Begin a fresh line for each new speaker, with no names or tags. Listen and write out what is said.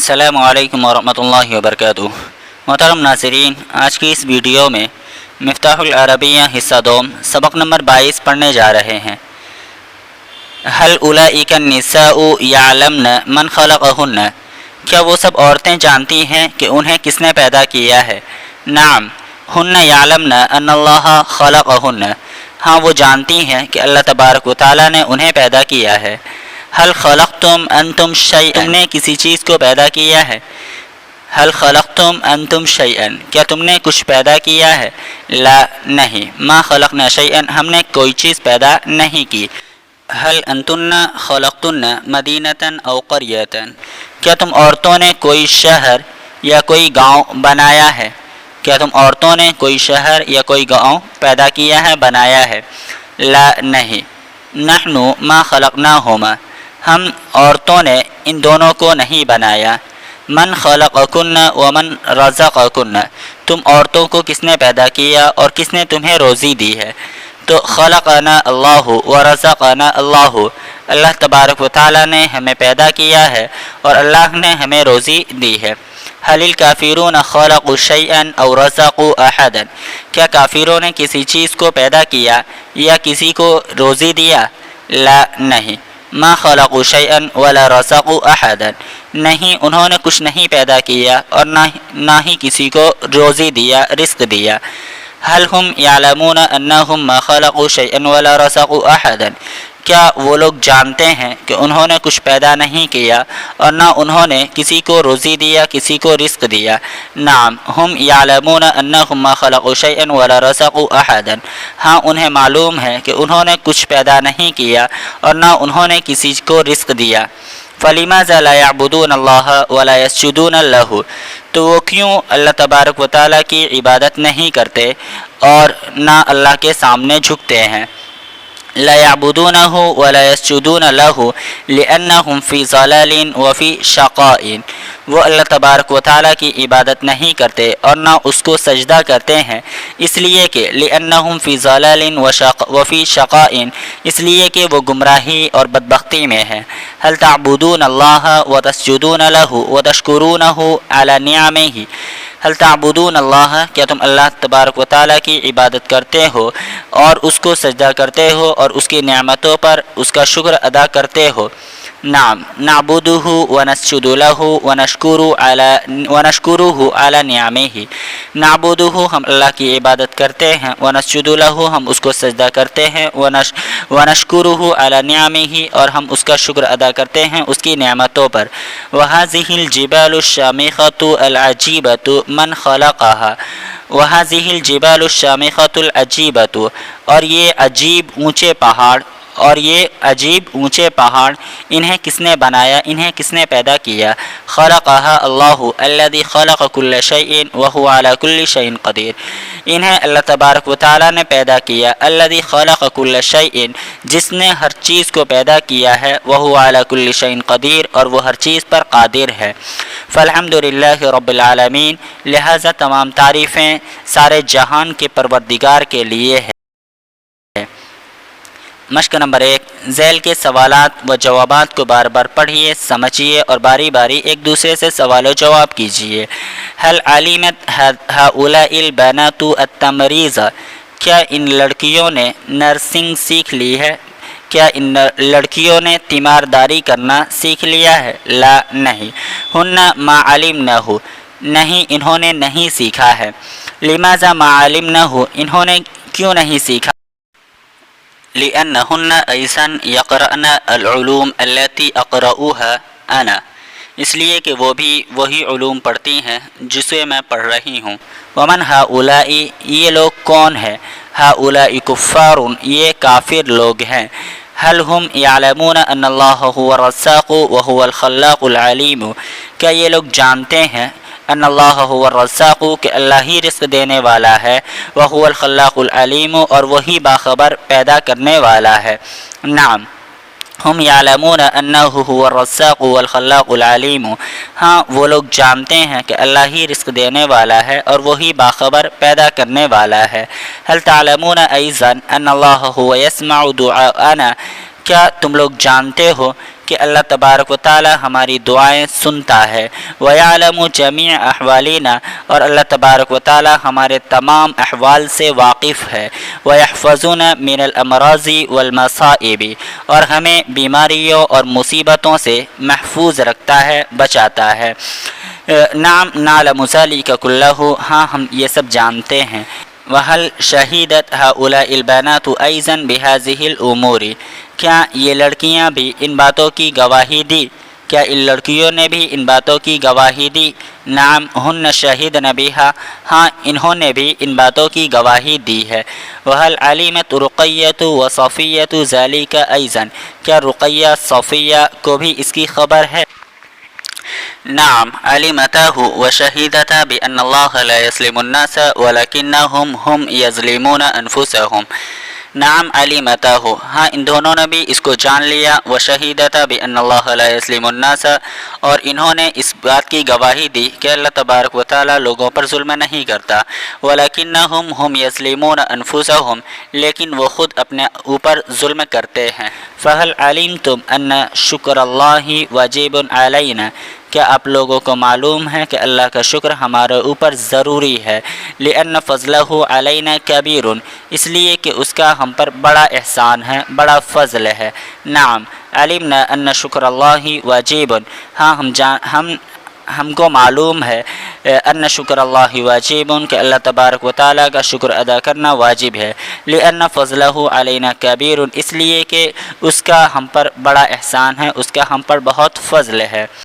السلام علیکم ورحمۃ اللہ وبرکاتہ۔ محترم ناظرین، آج کی اس ویڈیو میں مفتاح العربیہ حصہ دوم سبق نمبر 22 پڑھنے جا رہے ہیں۔ هل اولئک النساء یعلمن من خلقہن، کیا وہ سب عورتیں جانتی ہیں کہ انہیں کس نے پیدا کیا ہے؟ نعم ہن یعلمن ان اللہ خلقہن، ہاں وہ جانتی ہیں کہ اللہ تبارک و تعالیٰ نے انہیں پیدا کیا ہے۔ هل خلقتم انتم شیئا، تم نے کسی چیز کو پیدا کیا ہے؟ هل خلقتم انتم شیئا، کیا تم نے کچھ پیدا کیا ہے؟ لا نہیں، ما خلقنا شیئا، ہم نے کوئی چیز پیدا نہیں کی۔ هل انتن خلقتن مدینة او قریة، کیا تم عورتوں نے کوئی شہر یا کوئی گاؤں بنایا ہے؟ کیا تم عورتوں نے کوئی شہر یا کوئی گاؤں پیدا کیا ہے، بنایا ہے؟ لا نہیں، نحن ما خلقناہما، ہم عورتوں نے ان دونوں کو نہیں بنایا۔ من خلقکن ومن رزقکن، تم عورتوں کو کس نے پیدا کیا اور کس نے تمہیں روزی دی ہے؟ تو خلقنا اللہ ورزقنا اللہ، اللہ تبارک و تعالیٰ نے ہمیں پیدا کیا ہے اور اللہ نے ہمیں روزی دی ہے۔ هل الکافرون خلقوا شیئا او رزقوا احدا، کیا کافروں نے کسی چیز کو پیدا کیا یا کسی کو روزی دیا؟ لا نہیں، ما خلقوا شیئا ولا رزقوا احدا، نہیں انہوں نے کچھ نہیں پیدا کیا اور نہ ہی کسی کو روزی دیا، رزق دیا۔ هل هم يعلمون انهم ما خلقوا شيئا ولا رزقوا احدا، کیا وہ لوگ جانتے ہیں کہ انہوں نے کچھ پیدا نہیں کیا اور نہ انہوں نے کسی کو روزی دیا، کسی کو رزق دیا؟ نعم هم يعلمون انهم ما خلقوا شيئا ولا رزقوا احدا، ہاں انہیں معلوم ہے کہ انہوں نے کچھ پیدا نہیں کیا اور نہ انہوں نے کسی کو رزق دیا۔ فلماذا لا يعبدون الله ولا يسجدون له، تو وہ کیوں اللہ تبارک و تعالیٰ کی عبادت نہیں کرتے اور نہ اللہ کے سامنے جھکتے ہیں؟ لا يعبدونه ولا يسجدون له لأنهم في ضلال وفي شقاء، وہ اللہ تبارک و تعالیٰ کی عبادت نہیں کرتے اور نہ اس کو سجدہ کرتے ہیں اس لیے کہ لأنهم في ضلال وفي شقاء، اس لیے کہ وہ گمراہی اور بدبختی میں ہے۔ هل تعبدون الله وتسجدون له وتشكرونه على نعمه، هل تعبدون اللہ، کیا تم اللہ تبارک و تعالیٰ کی عبادت کرتے ہو اور اس کو سجدہ کرتے ہو اور اس کی نعمتوں پر اس کا شکر ادا کرتے ہو؟ نعم نعبده ونسجد له ونشكره على نعمه، نعبده ہم اللہ کی عبادت کرتے ہیں، ونسجد له ہم اس کو سجدہ کرتے ہیں، ونشكره على نعمه اور ہم اس کا شکر ادا کرتے ہیں اس کی نعمتوں پر۔ وهذه الجبال الشامخة العجيبة من خلقها، وهذه الجبال الشامخة العجيبة، اور یہ عجیب اونچے پہاڑ، اور یہ عجیب اونچے پہاڑ انہیں کس نے بنایا، انہیں کس نے پیدا کیا؟ خلقها اللہ الذي خلق كل شيء وهو على كل شيء قدیر، انہیں اللہ تبارک و تعالیٰ نے پیدا کیا، الذي خلق كل شيء، جس نے ہر چیز کو پیدا کیا ہے، وهو على كل شيء قدیر، اور وہ ہر چیز پر قادر ہے۔ فالحمد للہ رب العالمین، لہذا تمام تعریفیں سارے جہان کے پروردگار کے لیے ہے۔ مشق نمبر 1، ذیل کے سوالات و جوابات کو بار بار پڑھیے، سمجھیے اور باری باری ایک دوسرے سے سوال و جواب کیجیے۔ هل علمت هؤلاء البنات التمریض، کیا ان لڑکیوں نے نرسنگ سیکھ لی ہے؟ کیا ان لڑکیوں نے تیمارداری کرنا سیکھ لیا ہے؟ لا نہیں، ہن ما علمنہ، نہیں انہوں نے نہیں سیکھا ہے۔ لماذا ما علمنہ، انہوں نے کیوں نہیں سیکھا؟ لأنهن أيضا يقرأن العلوم التي أقرأها أنا، اس لیے کہ وہ بھی وہی علوم پڑھتی ہیں جسے میں پڑھ رہی ہوں۔ ومن هؤلاء، یہ لوگ کون ہیں؟ هؤلاء کفار، یہ کافر لوگ ہیں۔ هل هم يعلمون ان الله هو الرزاق وهو الخلاق العليم، کیا یہ لوگ جانتے ہیں ان اللہ هو الرزاق، کہ اللہ ہی رزق دینے والا ہے، وهو الخلاق العلیم، اور وہی باخبر پیدا کرنے والا ہے۔ نعم ہم یعلمون انه هو الرزاق والخلاق العلیم، ہاں وہ لوگ جانتے ہیں کہ اللہ ہی رزق دینے والا ہے اور وہی باخبر پیدا کرنے والا ہے۔ هل تعلمون ایضا ان اللہ هو يسمع دعاءنا، کیا تم لوگ جانتے ہو کہ اللہ تبارک و تعالی ہماری دعائیں سنتا ہے؟ وَيَعْلَمُ جَمِيعَ أَحْوَالِنَا، اور اللہ تبارک و تعالی ہمارے تمام احوال سے واقف ہے۔ وَيَحْفَظُنَا مِنَ الْأَمْرَاضِ وَالْمَصَائِبِ، اور ہمیں بیماریوں اور مصیبتوں سے محفوظ رکھتا ہے، بچاتا ہے۔ نعم نعلم ذلك كله، ہاں ہم یہ سب جانتے ہیں۔ وَهَلْ شَهِدَتْ هؤلاء البنات أيضا بهذه الأمور، کیا یہ لڑکیاں بھی ان باتوں کی گواہی دی؟ کیا ان لڑکیوں نے بھی ان باتوں کی گواہی دی؟ نعم ہن شہدن بها، ہاں انہوں نے بھی ان باتوں کی گواہی دی ہے۔ وَهَلْ عَلِمَتْ رُقَيَّةُ وَصَفِيَّةُ ذَلِكَ أيضا، کیا رقیہ صفیہ کو بھی اس کی خبر ہے؟ نعم علمته وشهدتا بأن الله لا يظلم الناس ولكنهم هم يظلمون أنفسهم۔ نعم علمته، ہاں ان دونوں نے بھی اس کو جان لیا۔ وشهدتا بأن الله لا يظلم الناس، اور انہوں نے اس بات کی گواہی دی کہ اللہ تبارک و تعالی لوگوں پر ظلم نہیں کرتا۔ ولكنهم هم يظلمون أنفسهم، لیکن وہ خود اپنے اوپر ظلم کرتے ہیں۔ فهل علمتم أن شکر الله واجب علينا، کیا آپ لوگوں کو معلوم ہے کہ اللہ کا شکر ہمارے اوپر ضروری ہے؟ لِأَنَّ فَضْلَهُ عَلَيْنَا كَبِيرٌ، اس لیے کہ اس کا ہم پر بڑا احسان ہے، بڑا فضل ہے۔ نعم علمنا ان شکر اللہ واجب، ہاں ہم کو معلوم ہے ان شکر اللہ واجب، کہ اللہ تبارک و تعالیٰ کا شکر ادا کرنا واجب ہے۔ لِأَنَّ فَضْلَهُ عَلَيْنَا كَبِيرٌ، اس لیے کہ اس کا ہم پر بڑا احسان ہے، اس کا ہم پر بہت فضل ہے۔